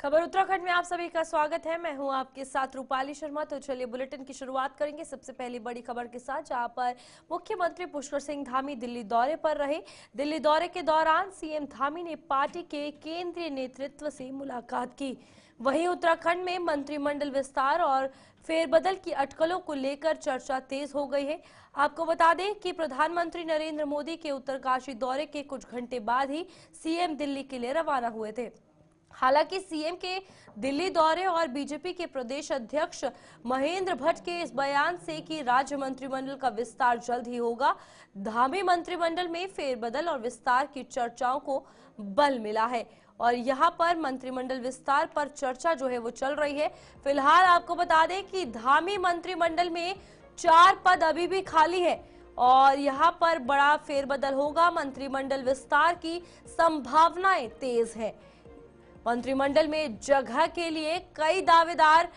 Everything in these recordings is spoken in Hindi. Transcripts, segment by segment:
खबर उत्तराखंड में आप सभी का स्वागत है। मैं हूं आपके साथ रूपाली शर्मा। तो चलिए बुलेटिन की शुरुआत करेंगे सबसे पहली बड़ी खबर के साथ, जहां पर मुख्यमंत्री पुष्कर सिंह धामी दिल्ली दौरे पर रहे। दिल्ली दौरे के दौरान सीएम धामी ने पार्टी के केंद्रीय नेतृत्व से मुलाकात की। वहीं उत्तराखंड में मंत्रिमंडल विस्तार और फेरबदल की अटकलों को लेकर चर्चा तेज हो गई है। आपको बता दें कि प्रधानमंत्री नरेंद्र मोदी के उत्तरकाशी दौरे के कुछ घंटे बाद ही सीएम दिल्ली के लिए रवाना हुए थे। हालांकि सीएम के दिल्ली दौरे और बीजेपी के प्रदेश अध्यक्ष महेंद्र भट्ट के इस बयान से कि राज्य मंत्रिमंडल का विस्तार जल्द ही होगा, धामी मंत्रिमंडल में फेरबदल और विस्तार की चर्चाओं को बल मिला है और यहां पर मंत्रिमंडल विस्तार पर चर्चा जो है वो चल रही है। फिलहाल आपको बता दें कि धामी मंत्रिमंडल में 4 पद अभी भी खाली है और यहां पर बड़ा फेरबदल होगा। मंत्रिमंडल विस्तार की संभावनाएं तेज है। मंत्रिमंडल में जगह के लिए कई दावेदार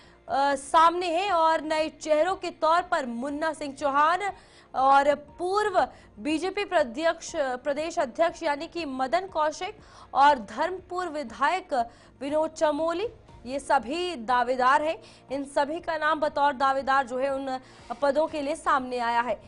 सामने हैं और नए चेहरों के तौर पर मुन्ना सिंह चौहान और पूर्व बीजेपी प्रदेश अध्यक्ष यानी कि मदन कौशिक और धर्मपुर विधायक विनोद चमोली, ये सभी दावेदार हैं। इन सभी का नाम बतौर दावेदार जो है उन पदों के लिए सामने आया है।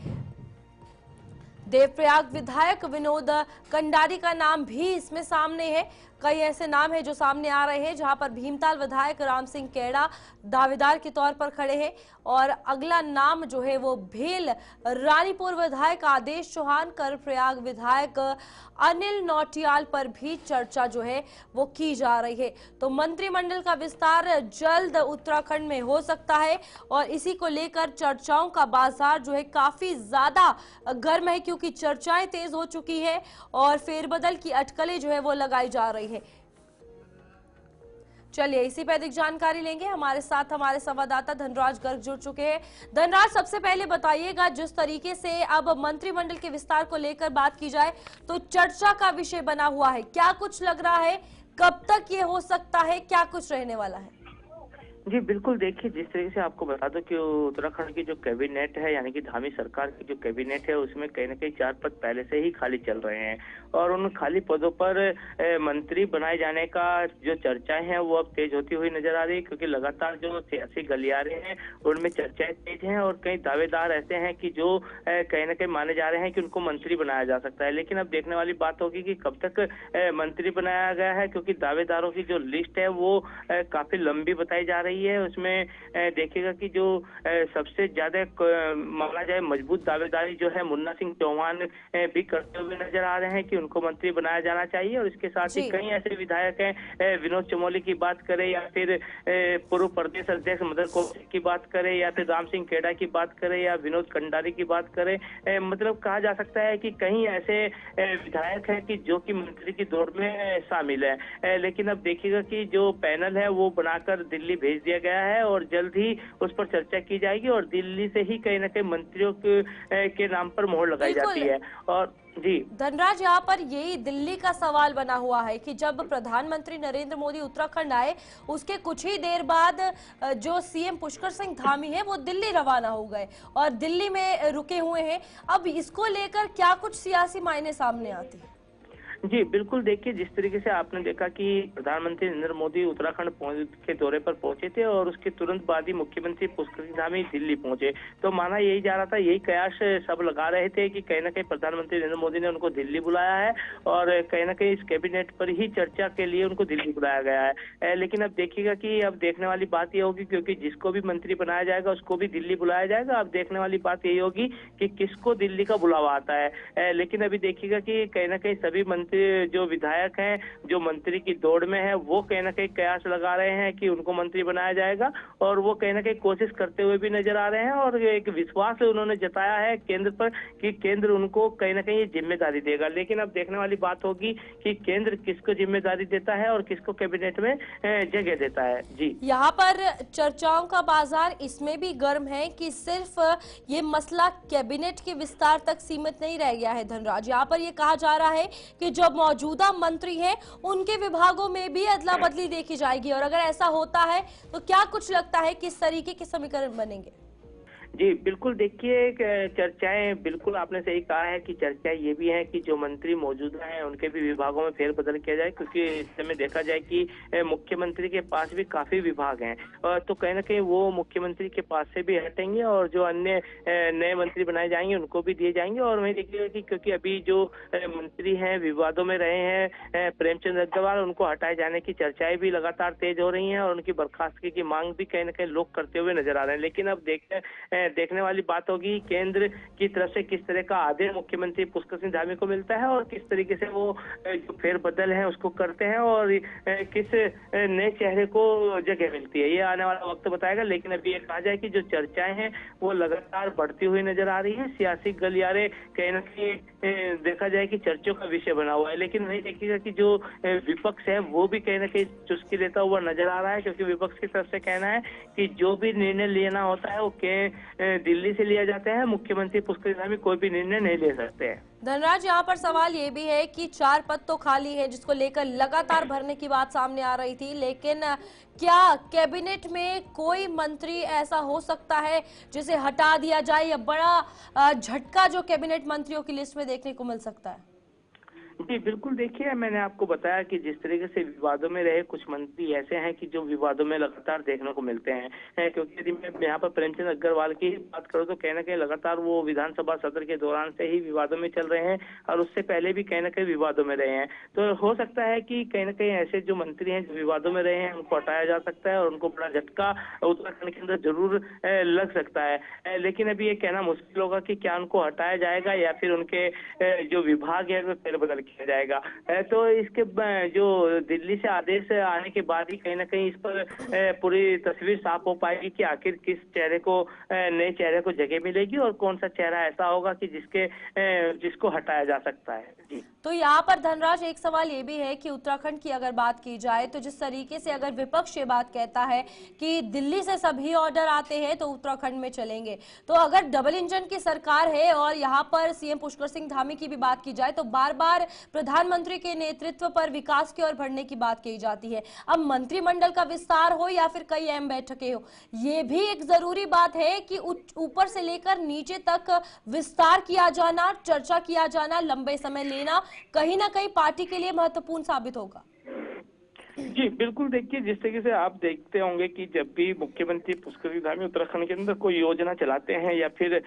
देवप्रयाग विधायक विनोद कंडारी का नाम भी इसमें सामने है। कई ऐसे नाम हैं जो सामने आ रहे हैं, जहां पर भीमताल विधायक राम सिंह केड़ा दावेदार के तौर पर खड़े हैं और अगला नाम जो है वो भेल रानीपुर विधायक आदेश चौहान, कर्णप्रयाग विधायक अनिल नौटियाल पर भी चर्चा जो है वो की जा रही है। तो मंत्रिमंडल का विस्तार जल्द उत्तराखंड में हो सकता है और इसी को लेकर चर्चाओं का बाजार जो है काफी ज्यादा गर्म है, क्योंकि चर्चाएं तेज हो चुकी है और फेरबदल की अटकलें जो है वो लगाई जा रही है। चलिए इसी पर अधिक जानकारी लेंगे। हमारे साथ हमारे संवाददाता धनराज गर्ग जुड़ चुके हैं। धनराज, सबसे पहले बताइएगा, जिस तरीके से अब मंत्रिमंडल के विस्तार को लेकर बात की जाए तो चर्चा का विषय बना हुआ है, क्या कुछ लग रहा है, कब तक ये हो सकता है, क्या कुछ रहने वाला है? जी बिल्कुल, देखिए जिस तरीके से आपको बता दो कि उत्तराखंड की जो कैबिनेट है यानी कि धामी सरकार की जो कैबिनेट है उसमें कहीं ना कहीं 4 पद पहले से ही खाली चल रहे हैं और उन खाली पदों पर मंत्री बनाए जाने का जो चर्चाएं हैं वो अब तेज होती हुई नजर आ रही है, क्योंकि लगातार जो सियासी गलियारे हैं उनमें चर्चाएं तेज हैं और कई दावेदार ऐसे हैं कि जो कहीं ना कहीं माने जा रहे हैं कि उनको मंत्री बनाया जा सकता है। लेकिन अब देखने वाली बात होगी कि कब तक मंत्री बनाया गया है, क्योंकि दावेदारों की जो लिस्ट है वो काफी लंबी बताई जा रही है। उसमें देखिएगा कि जो सबसे ज्यादा माना जाए मजबूत दावेदारी जो है मुन्ना सिंह चौहान भी करते हुए नजर आ रहे हैं कि उनको मंत्री बनाया जाना चाहिए और इसके साथ ही कई ऐसे विधायक हैं, विनोद चमोली की बात करें या फिर पूर्व प्रदेश अध्यक्ष मदन कौशिक की बात करें या फिर राम सिंह केड़ा की बात करें या विनोद कंडारी की बात करें, मतलब कहा जा सकता है कि कई ऐसे विधायक हैं कि जो कि मंत्री की दौड़ में शामिल है। लेकिन अब देखिएगा कि जो पैनल है वो बनाकर दिल्ली भेज दिया गया है और जल्द ही उस पर चर्चा की जाएगी और दिल्ली से ही कहीं ना कहीं मंत्रियों के नाम पर मोहर लगाई जाती है। और जी धनराज, यहाँ पर यही दिल्ली का सवाल बना हुआ है कि जब प्रधानमंत्री नरेंद्र मोदी उत्तराखंड आए उसके कुछ ही देर बाद जो सीएम पुष्कर सिंह धामी है वो दिल्ली रवाना हो गए और दिल्ली में रुके हुए हैं। अब इसको लेकर क्या कुछ सियासी मायने सामने आते हैं? जी बिल्कुल, देखिए जिस तरीके से आपने देखा कि प्रधानमंत्री नरेंद्र मोदी उत्तराखंड के दौरे पर पहुंचे थे और उसके तुरंत बाद ही मुख्यमंत्री पुष्कर सिंह धामी दिल्ली पहुंचे, तो माना यही जा रहा था, यही कयास सब लगा रहे थे कि कहीं ना कहीं प्रधानमंत्री नरेंद्र मोदी ने उनको दिल्ली बुलाया है और कहीं ना कहीं इस कैबिनेट पर ही चर्चा के लिए उनको दिल्ली बुलाया गया है। लेकिन अब देखिएगा कि अब देखने वाली बात यह होगी, क्योंकि जिसको भी मंत्री बनाया जाएगा उसको भी दिल्ली बुलाया जाएगा। अब देखने वाली बात यही होगी कि किसको दिल्ली का बुलावा आता है। लेकिन अभी देखिएगा कि कहीं ना कहीं सभी जो विधायक हैं जो मंत्री की दौड़ में है वो कहीं ना कहीं कयास लगा रहे हैं कि उनको मंत्री बनाया जाएगा और वो कहीं ना कहीं कोशिश करते हुए भी नजर आ रहे हैं और एक विश्वास उन्होंने जताया है केंद्र पर कि केंद्र उनको कहीं ना कहीं ये जिम्मेदारी देगा। लेकिन अब देखने वाली बात होगी कि केंद्र किसको जिम्मेदारी देता है और किसको कैबिनेट में जगह देता है। जी, यहाँ पर चर्चाओं का बाजार इसमें भी गर्म है कि सिर्फ ये मसला कैबिनेट के विस्तार तक सीमित नहीं रह गया है। धनराज, यहाँ पर ये कहा जा रहा है कि जो मौजूदा मंत्री हैं उनके विभागों में भी अदला बदली देखी जाएगी और अगर ऐसा होता है तो क्या कुछ लगता है किस तरीके के समीकरण बनेंगे? जी, बिल्कुल देखिए चर्चाएँ बिल्कुल आपने सही कहा है कि चर्चाएँ ये भी हैं कि जो मंत्री मौजूदा हैं उनके भी विभागों में फेरबदल किया जाए, क्योंकि इस समय देखा जाए कि मुख्यमंत्री के पास भी काफ़ी विभाग हैं। तो कहीं न कहीं वो मुख्यमंत्री के पास से भी हटेंगे और जो अन्य नए मंत्री बनाए जाएँगे उनको भी दिए जाएँगे। और वहीं देखिएगा कि क्योंकि अभी जो मंत्री हैं विवादों में रहे हैं, प्रेमचंद अग्रवाल, उनको हटाए जाने की चर्चाएँ भी लगातार तेज़ हो रही हैं और उनकी बर्खास्तगी की माँग भी कहीं न कहीं लोग करते हुए नज़र आ रहे हैं। लेकिन अब देखने वाली बात होगी केंद्र की तरफ से किस तरह का आदेश मुख्यमंत्री पुष्कर सिंह धामी को मिलता है और किस तरीके से वो जो फेरबदल है उसको करते हैं और किस नए चेहरे को जगह मिलती है, ये आने वाला वक्त बताएगा। लेकिन अभी ये कहा जाए कि जो चर्चाएं हैं वो लगातार बढ़ती हुई नजर आ रही है। सियासी गलियारे कहीं न कहीं देखा जाए कि चर्चों का विषय बना हुआ है। लेकिन वही देखिएगा कि जो विपक्ष है वो भी कहीं न कहीं चुस्की लेता हुआ नजर आ रहा है, क्योंकि विपक्ष की तरफ से कहना है कि जो भी निर्णय लेना होता है वो दिल्ली से लिया जाता है। मुख्यमंत्री पुष्कर सिंह धामी कोई भी निर्णय नहीं ले सकते हैं। धनराज, यहाँ पर सवाल ये भी है कि 4 पद तो खाली है जिसको लेकर लगातार भरने की बात सामने आ रही थी, लेकिन क्या कैबिनेट में कोई मंत्री ऐसा हो सकता है जिसे हटा दिया जाए, या बड़ा झटका जो कैबिनेट मंत्रियों की लिस्ट में देखने को मिल सकता है? जी, बिल्कुल देखिए, मैंने आपको बताया कि जिस तरीके से विवादों में रहे कुछ मंत्री ऐसे हैं कि जो विवादों में लगातार देखने को मिलते हैं। क्योंकि यदि मैं यहाँ पर प्रेमचंद अग्रवाल की बात करूँ तो कहीं न कहीं लगातार वो विधानसभा सत्र के दौरान से ही विवादों में चल रहे हैं और उससे पहले भी कहीं न कहीं विवादों में रहे हैं। तो हो सकता है कि कहीं न कहीं ऐसे जो मंत्री हैं जो विवादों में रहे हैं उनको हटाया जा सकता है और उनको बड़ा झटका उत्तराखंड के अंदर जरूर लग सकता है। लेकिन अभी ये कहना मुश्किल होगा कि क्या उनको हटाया जाएगा या फिर उनके जो विभाग है उसमें फेरबदल किया जाएगा। तो इसके जो दिल्ली से आदेश आने के बाद ही कहीं न कहीं इस पर पूरी तस्वीर साफ हो पाएगी कि आखिर किस चेहरे को नए चेहरे को जगह मिलेगी और कौन सा चेहरा ऐसा होगा कि जिसको हटाया जा सकता है। जी। तो यहाँ पर धनराज एक सवाल ये भी है कि उत्तराखंड की अगर बात की जाए तो जिस तरीके से अगर विपक्ष ये बात कहता है कि दिल्ली से सभी ऑर्डर आते हैं तो उत्तराखंड में चलेंगे, तो अगर डबल इंजन की सरकार है और यहाँ पर सीएम पुष्कर सिंह धामी की भी बात की जाए तो बार बार प्रधानमंत्री के नेतृत्व पर विकास की ओर बढ़ने की बात कही जाती है। अब मंत्रिमंडल का विस्तार हो या फिर कई अहम बैठकें हो, ये भी एक जरूरी बात है कि ऊपर से लेकर नीचे तक विस्तार किया जाना, चर्चा किया जाना, लंबे समय लेना कहीं ना कहीं पार्टी के लिए महत्वपूर्ण साबित होगा। जी, बिल्कुल देखिए, जिस तरीके से आप देखते होंगे कि जब भी मुख्यमंत्री पुष्कर सिंह धामी उत्तराखंड के अंदर कोई योजना चलाते हैं या फिर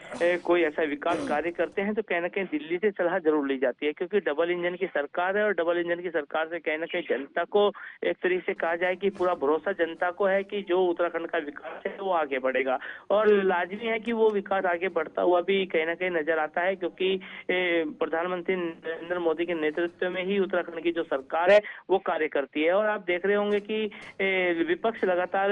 कोई ऐसा विकास कार्य करते हैं तो कहीं न कहीं दिल्ली से सलाह जरूर ली जाती है, क्योंकि डबल इंजन की सरकार है और डबल इंजन की सरकार से कहीं न कहीं जनता को एक तरीके से कहा जाए कि पूरा भरोसा जनता को है कि जो उत्तराखंड का विकास है वो आगे बढ़ेगा और लाजमी है कि वो विकास आगे बढ़ता हुआ भी कहीं न कहीं नजर आता है, क्योंकि प्रधानमंत्री नरेंद्र मोदी के नेतृत्व में ही उत्तराखंड की जो सरकार है वो कार्य करती है। और आप देख रहे होंगे कि विपक्ष लगातार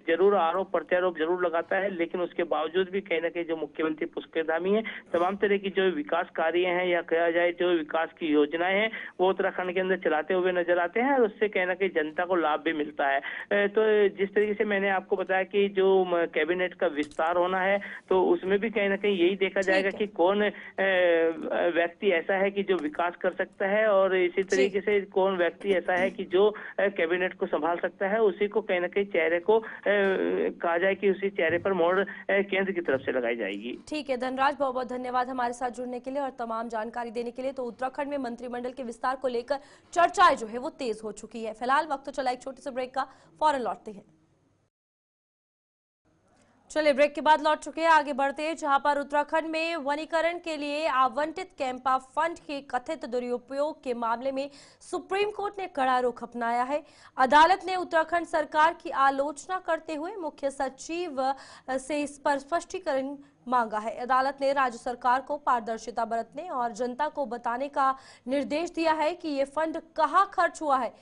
जरूर आरोप प्रत्यारोप जरूर लगाता है, लेकिन उसके बावजूद भी कहीं ना कहीं जो मुख्यमंत्री पुष्कर धामी है तमाम तरह की जो विकास कार्य हैं या कहा जाए जो विकास की योजनाएं हैं वो उत्तराखंड के अंदर चलाते हुए नजर आते हैं और उससे कहीं ना कहीं जनता को लाभ भी मिलता है। तो जिस तरीके से मैंने आपको बताया कि जो कैबिनेट का विस्तार होना है तो उसमें भी कहीं ना कहीं यही देखा जाएगा कि कौन व्यक्ति ऐसा है कि जो विकास कर सकता है और इसी तरीके से कौन व्यक्ति ऐसा है कि जो कैबिनेट को संभाल सकता है, उसी को कहीं ना कहीं चेहरे को कहा जाए कि उसी चेहरे पर मोड़ केंद्र की तरफ से लगाई जाएगी। ठीक है धनराज, बहुत बहुत धन्यवाद हमारे साथ जुड़ने के लिए और तमाम जानकारी देने के लिए। तो उत्तराखंड में मंत्रिमंडल के विस्तार को लेकर चर्चाएं जो है वो तेज हो चुकी है। फिलहाल वक्त तो चला एक छोटे से ब्रेक का, फौरन लौटते हैं। चलिए ब्रेक के बाद लौट चुके हैं, आगे बढ़ते हैं जहां पर उत्तराखंड में वनीकरण के लिए आवंटित कैंपा फंड के कथित दुरुपयोग के मामले में सुप्रीम कोर्ट ने कड़ा रुख अपनाया है। अदालत ने उत्तराखंड सरकार की आलोचना करते हुए मुख्य सचिव से इस पर स्पष्टीकरण मांगा है। अदालत ने राज्य सरकार को पारदर्शिता बरतने और जनता को बताने का निर्देश दिया है कि ये फंड कहां खर्च हुआ है।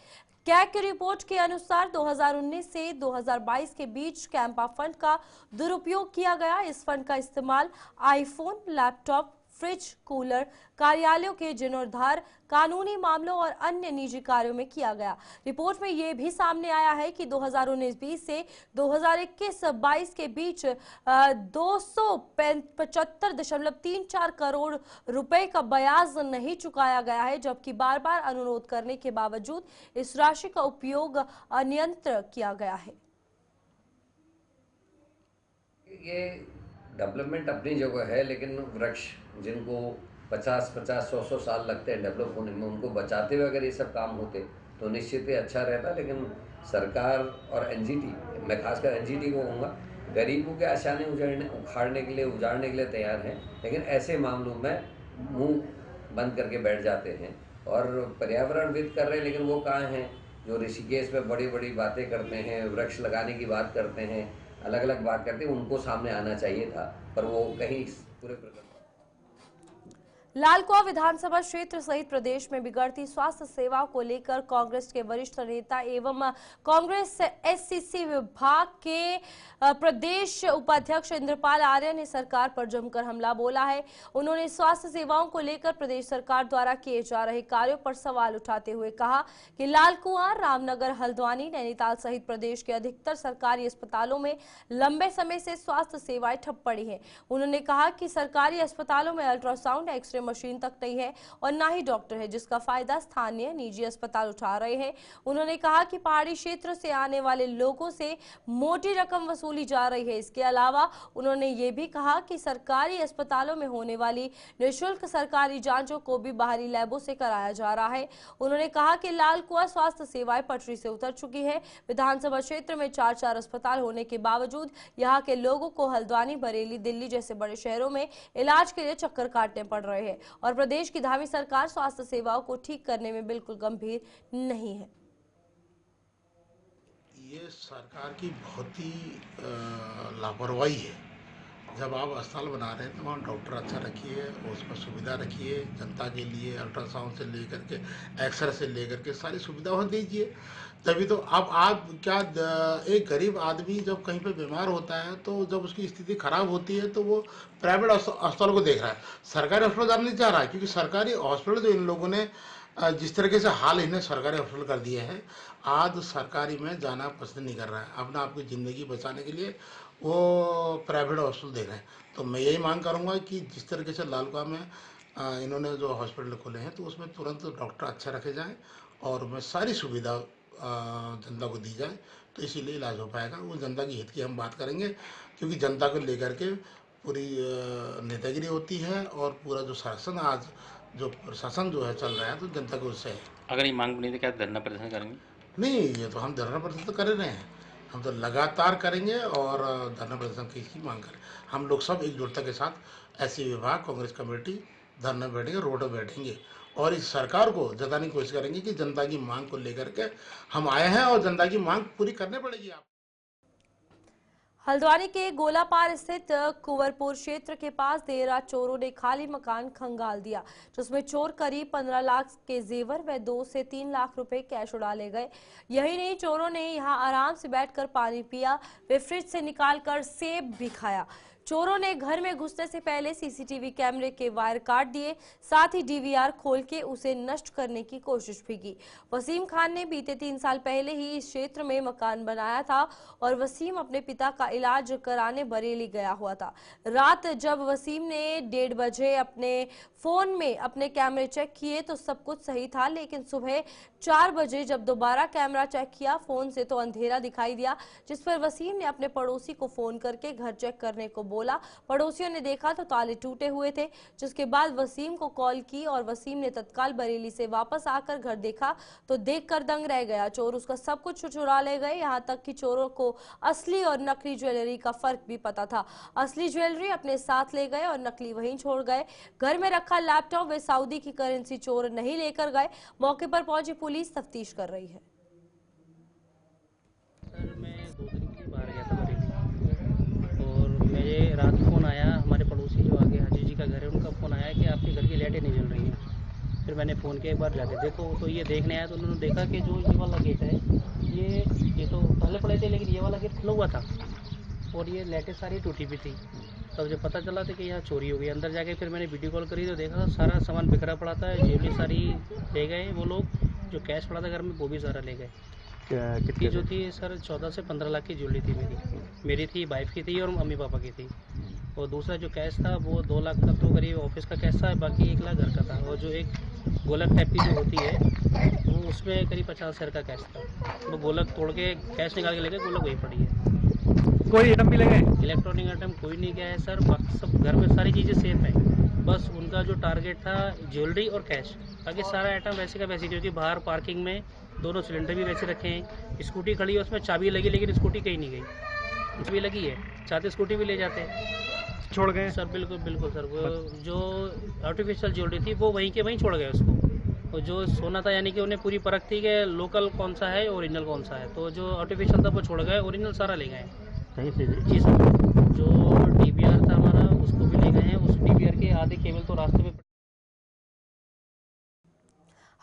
कैग की रिपोर्ट के अनुसार 2019 से 2022 के बीच कैंपा फंड का दुरुपयोग किया गया। इस फंड का इस्तेमाल आईफोन, लैपटॉप, फ्रिज, कूलर, कार्यालयों के जीर्णोद्धार, कानूनी मामलों और अन्य निजी कार्यों में किया गया। रिपोर्ट में यह भी सामने आया है कि 2019-20 से 2021-22 के बीच 275.34 करोड़ रुपए का ब्याज नहीं चुकाया गया है, जबकि बार बार अनुरोध करने के बावजूद इस राशि का उपयोग अनियंत्रित किया गया है। ये डेवलपमेंट अपनी जगह है, लेकिन वृक्ष जिनको 50-50, 100-100 साल लगते हैं डेवलप होने में, उनको बचाते हुए अगर ये सब काम होते तो निश्चित ही अच्छा रहता। लेकिन सरकार और एनजीटी, मैं खासकर एनजीटी को कहूँगा, गरीबों के आशाएं उखाड़ने के लिए, उजाड़ने के लिए तैयार हैं, लेकिन ऐसे मामलों में मुंह बंद करके बैठ जाते हैं। और पर्यावरणविद कर रहे हैं, लेकिन वो कहाँ हैं जो ऋषिकेश में बड़ी बड़ी बातें करते हैं, वृक्ष लगाने की बात करते हैं, अलग अलग बात करते हैं, उनको सामने आना चाहिए था, पर वो कहीं पूरे प्रकरण। लालकुआं विधानसभा क्षेत्र सहित प्रदेश में बिगड़ती स्वास्थ्य सेवाओं को लेकर कांग्रेस के वरिष्ठ नेता एवं कांग्रेस एससीसी विभाग के प्रदेश उपाध्यक्ष इंद्रपाल आर्य ने सरकार पर जमकर हमला बोला है। उन्होंने स्वास्थ्य सेवाओं को लेकर प्रदेश सरकार द्वारा किए जा रहे कार्यों पर सवाल उठाते हुए कहा कि लालकुआं, रामनगर, हल्द्वानी, नैनीताल सहित प्रदेश के अधिकतर सरकारी अस्पतालों में लंबे समय से स्वास्थ्य सेवाएं ठप पड़ी हैं। उन्होंने कहा कि सरकारी अस्पतालों में अल्ट्रासाउंड, एक्सरे मशीन तक नहीं है और ना ही डॉक्टर है, जिसका फायदा स्थानीय निजी अस्पताल उठा रहे हैं। उन्होंने कहा कि पहाड़ी क्षेत्र से आने वाले लोगों से मोटी रकम वसूली जा रही है। इसके अलावा उन्होंने ये भी कहा कि सरकारी अस्पतालों में होने वाली निःशुल्क सरकारी जांचों को भी बाहरी लैबों से कराया जा रहा है। उन्होंने कहा कि लालकुआं स्वास्थ्य सेवाएं पटरी से उतर चुकी है। विधानसभा क्षेत्र में 4-4 अस्पताल होने के बावजूद यहाँ के लोगों को हल्द्वानी, बरेली, दिल्ली जैसे बड़े शहरों में इलाज के लिए चक्कर काटने पड़ रहे हैं और प्रदेश की धामी सरकार स्वास्थ्य सेवाओं को ठीक करने में बिल्कुल गंभीर नहीं है। ये सरकार की बहुत ही लापरवाही है। जब आप अस्पताल बना रहे हैं तो वहाँ डॉक्टर अच्छा रखिए, उसमें सुविधा रखिए, जनता के लिए अल्ट्रासाउंड से लेकर के एक्सरे से लेकर के सारी सुविधा वहाँ दीजिए। तभी तो अब आप क्या, एक गरीब आदमी जब कहीं पे बीमार होता है तो जब उसकी स्थिति खराब होती है तो वो प्राइवेट अस्पताल को देख रहा है, सरकारी हॉस्पिटल जाना नहीं चाह रहा है। क्योंकि सरकारी हॉस्पिटल जो इन लोगों ने जिस तरीके से हाल इन्हें सरकारी हॉस्पिटल कर दिए हैं, आज सरकारी में जाना पसंद नहीं कर रहा है। अपना आपकी ज़िंदगी बचाने के लिए वो प्राइवेट हॉस्पिटल दे रहे हैं। तो मैं यही मांग करूँगा कि जिस तरीके से लालकुआं में इन्होंने जो हॉस्पिटल खोले हैं तो उसमें तुरंत डॉक्टर अच्छे रखे जाएं और उसमें सारी सुविधा जनता को दी जाए, तो इसीलिए इलाज हो पाएगा। वो जनता की हित की हम बात करेंगे, क्योंकि जनता को लेकर के पूरी नेतागिरी होती है और पूरा जो शासन आज जो प्रशासन जो है चल रहा है तो जनता को उससे है। अगर ये मांग बनी तो क्या धरना प्रदर्शन करेंगे? नहीं, ये तो हम धरना प्रदर्शन तो कर रहे हैं, हम तो लगातार करेंगे और धरना प्रदर्शन की मांग करें। हम लोग सब एकजुटता के साथ ऐसी विभाग, कांग्रेस कमेटी धरना बैठेंगे, रोड पर बैठेंगे और इस सरकार को जताने की कोशिश करेंगे कि जनता की मांग को लेकर के हम आए हैं और जनता की मांग पूरी करनी पड़ेगी। आप हल्द्वानी के गोलापार स्थित कुंवरपुर क्षेत्र के पास देर रात चोरों ने खाली मकान खंगाल दिया, जिसमें चोर करीब 15 लाख के जेवर व 2 से 3 लाख रुपए कैश उड़ा ले गए। यही नहीं, चोरों ने यहां आराम से बैठकर पानी पिया व फ्रिज से निकालकर सेब भी खाया। चोरों ने घर में घुसने से पहले सीसीटीवी कैमरे के वायर काट दिए, साथ ही डीवीआर खोल के उसे नष्ट करने की कोशिश भी की। वसीम खान ने बीते 3 साल पहले ही इस क्षेत्र में मकान बनाया था और वसीम अपने पिता का इलाज कराने बरेली गया हुआ था। रात जब वसीम ने 1:30 बजे अपने फोन में अपने कैमरे चेक किए तो सब कुछ सही था, लेकिन सुबह 4 बजे जब दोबारा कैमरा चेक किया फोन से तो अंधेरा दिखाई दिया, जिस पर वसीम ने अपने पड़ोसी को फोन करके घर चेक करने को बोला। पड़ोसियों ने देखा तो ताले टूटे हुए थे, जिसके बाद वसीम को कॉल की और वसीम ने तत्काल बरेली से वापस आकर घर देखा तो देखकर दंग रह गया। चोर उसका सब कुछ चुरा ले गए, यहाँ तक कि चोरों को असली और नकली ज्वेलरी का फर्क भी पता था। असली ज्वेलरी अपने साथ ले गए और नकली वहीं छोड़ गए। घर में रखा लैपटॉप व सऊदी की करेंसी चोर नहीं लेकर गए। मौके पर पहुंची पुलिस तफ्तीश कर रही है। सर, मैं 2 दिन के लिए बाहर गया था बरेली और मेरे रात फ़ोन आया, हमारे पड़ोसी जो आगे हाजी जी का घर है उनका फ़ोन आया कि आपके घर की लाइटें नहीं जल रही हैं। फिर मैंने फ़ोन किया, एक बार जाके देखो, तो ये देखने आया तो उन्होंने देखा कि जो ये वाला गेट है ये तो पहले पड़े थे, लेकिन ये वाला गेट खुला हुआ था और ये लाइटें सारी टूटी भी थी। तब जब पता चला था कि यहाँ चोरी हो गई, अंदर जाके फिर मैंने वीडियो कॉल करी तो देखा सारा सामान बिखरा पड़ा था, ज्वेलरी सारी ले गए वो लोग, जो कैश पड़ा था घर में वो भी सारा ले गए। कितनी जो थी सर 14 से 15 लाख की ज्वेलरी थी, मेरी थी, वाइफ की थी और मम्मी पापा की थी। और दूसरा जो कैश था वो 2 लाख का तो करीब ऑफिस का कैश था, बाकी 1 लाख घर का था। और जो एक गोलक टाइप की जो होती है वो उसमें करीब 50 हज़ार का कैश था। वो गोलक तोड़ के कैश निकाल के लेके गोलक वही पड़ी है। कोई आइटम भी लगे? इलेक्ट्रॉनिक आइटम कोई नहीं गया है सर, बाकी सब घर में सारी चीज़ें सेफ हैं। बस उनका जो टारगेट था ज्वेलरी और कैश, बाकी सारा आइटम वैसे का वैसे, क्योंकि बाहर पार्किंग में दोनों सिलेंडर भी वैसे रखे हैं। स्कूटी खड़ी है, उसमें चाबी लगी, लेकिन स्कूटी कहीं नहीं गई, चाबी लगी है, चाहते स्कूटी भी ले जाते छोड़ गए सर। बिल्कुल बिल्कुल सर, वो जो आर्टिफिशियल ज्वेलरी थी वो वहीं के वहीं छोड़ गए उसको। और जो सोना था, यानी कि उन्हें पूरी परख थी कि लोकल कौन सा है, ओरिजिनल कौन सा है, तो जो आर्टिफिशियल था वो छोड़ गए, ओरिजिनल सारा ले गए। सही से जी सर, जो डीबीआर था हमारा उसको भी ले गए हैं, उस डीबीआर के आधे केबल तो रास्ते में।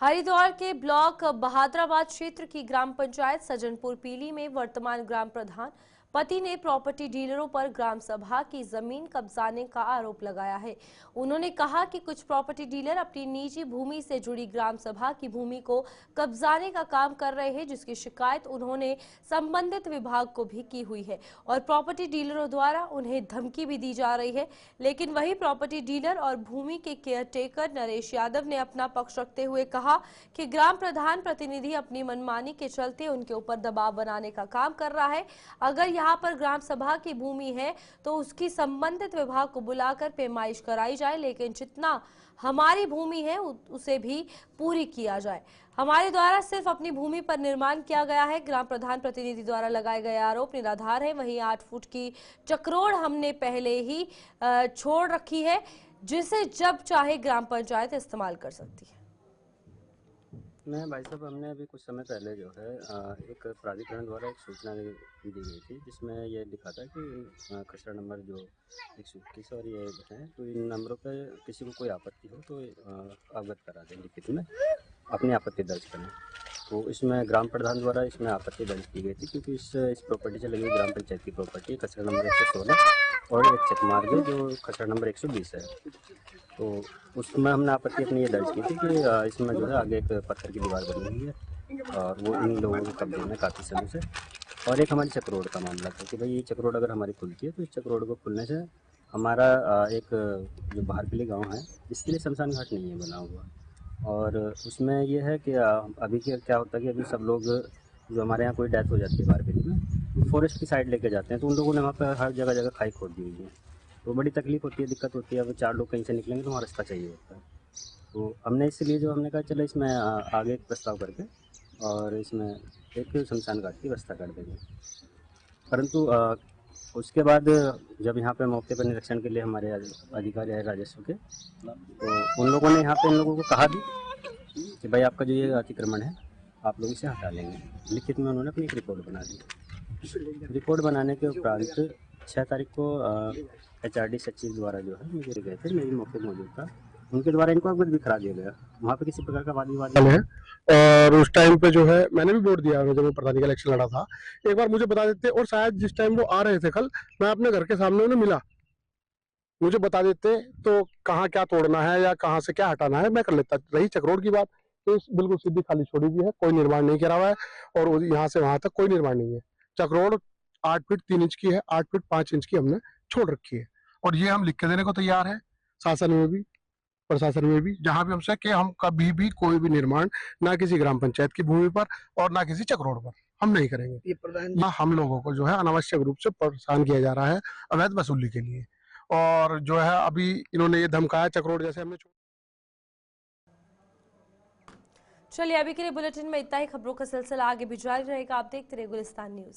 हरिद्वार के ब्लॉक बहादुराबाद क्षेत्र की ग्राम पंचायत सज्जनपुर पीली में वर्तमान ग्राम प्रधान पति ने प्रॉपर्टी डीलरों पर ग्राम सभा की जमीन कब्जाने का आरोप लगाया है। उन्होंने कहा कि कुछ प्रॉपर्टी डीलर अपनी निजी भूमि से जुड़ी ग्राम सभा की भूमि को कब्जाने का काम कर रहे हैं, जिसकी शिकायत उन्होंने संबंधित विभाग को भी की हुई है और प्रॉपर्टी डीलरों द्वारा उन्हें धमकी भी दी जा रही है। लेकिन वही प्रॉपर्टी डीलर और भूमि के केयरटेकर नरेश यादव ने अपना पक्ष रखते हुए कहा कि ग्राम प्रधान प्रतिनिधि अपनी मनमानी के चलते उनके ऊपर दबाव बनाने का काम कर रहा है। अगर यहाँ पर ग्राम सभा की भूमि है तो उसकी संबंधित विभाग को बुलाकर पैमाइश कराई जाए, लेकिन जितना हमारी भूमि है उसे भी पूरी किया जाए। हमारे द्वारा सिर्फ अपनी भूमि पर निर्माण किया गया है। ग्राम प्रधान प्रतिनिधि द्वारा लगाए गए आरोप निराधार है। वहीं 8 फुट की चक्रोड़ हमने पहले ही छोड़ रखी है, जिसे जब चाहे ग्राम पंचायत इस्तेमाल कर सकती है। नहीं भाई साहब, हमने अभी कुछ समय पहले जो है एक प्राधिकरण द्वारा एक सूचना दी गई थी, जिसमें ये लिखा था कि खसरा नंबर जो 121 और ये है, तो इन नंबरों पे किसी को कोई आपत्ति हो तो अवगत करा दें, लिखित में अपनी आपत्ति दर्ज करें। तो इसमें ग्राम प्रधान द्वारा इसमें आपत्ति दर्ज की गई थी, क्योंकि इस प्रॉपर्टी से लगी ग्राम पंचायत की प्रॉपर्टी खसरा नंबर 116 और एक चेक मार्ग है जो खसरा नंबर 120 है। तो उसमें हमने आपत्ति अपनी ये दर्ज की थी कि इसमें जो है आगे एक पत्थर की दीवार बनी हुई है और वो इन लोगों के कब्जे में काफ़ी समय से। और एक हमारी चक्रोड का मामला था कि भाई ये चक्रोड अगर हमारी खुलती है तो इस चक्रोड को खुलने से हमारा एक जो बाहरपली गांव है इसके लिए शमशान घाट नहीं है बना हुआ। और उसमें ये है कि अभी क्या होता है कि अभी सब लोग जो हमारे यहाँ कोई डेथ हो जाती है बाहरपली में, फॉरेस्ट की साइड लेके जाते हैं, तो उन लोगों ने वहाँ पर हर जगह जगह खाई खोद दी हुई है, तो बड़ी तकलीफ होती है, दिक्कत होती है। अब 4 लोग कहीं से निकलेंगे तो वहाँ रास्ता चाहिए होता है। तो हमने इसलिए जो हमने कहा चलो इसमें आगे एक प्रस्ताव करके और इसमें एक शमशान घाट की व्यवस्था कर देंगे। परंतु उसके बाद जब यहाँ पे मौके पर निरीक्षण के लिए हमारे अधिकारी आए राजस्व के, तो उन लोगों ने यहाँ पे इन लोगों को कहा भी कि भाई आपका जो ये अतिक्रमण है आप लोग इसे हटा लेंगे। लिखित में उन्होंने अपनी एक रिपोर्ट बना दी। रिपोर्ट बनाने के उपरांत 6 तारीख को HRD सचिव द्वारा जो है मुझे गए थे, मेरी मौके मौजूद था, उनके द्वारा इनको अवगत भी करा दिया गया। वहाँ पे किसी प्रकार का वाद विवाद है। और उस टाइम पे जो है मैंने भी वोट दिया, जब मैं प्रधानी का इलेक्शन लड़ा था। एक बार मुझे बता देते, और शायद जिस टाइम वो आ रहे थे कल, मैं अपने घर के सामने उन्हें मिला, मुझे बता देते तो कहाँ क्या तोड़ना है या कहाँ से क्या हटाना है मैं कर लेता। रही चक्रोड की बात, तो बिल्कुल सीधी खाली छोड़ी हुई है, कोई निर्माण नहीं करा हुआ है और यहाँ से वहां तक कोई निर्माण नहीं है। चक्रोड 8 फीट 3 इंच की है, 8 फीट 5 इंच की हमने छोड़ रखी है और ये हम लिख के देने को तैयार है, शासन में भी प्रशासन में भी, जहां भी हमसे कि हम कभी भी कोई भी निर्माण ना किसी ग्राम पंचायत की भूमि पर और ना किसी चक्रोड पर हम नहीं करेंगे। ये हम लोगों को जो है अनावश्यक रूप से परेशान किया जा रहा है अवैध वसूली के लिए, और जो है अभी इन्होंने ये धमकाया चक्रोड जैसे हमने। चलिए अभी के लिए बुलेटिन में इतना ही। खबरों का सिलसिला आगे भी जारी रहेगा। आप देखते रहिए गुलिस्तान न्यूज।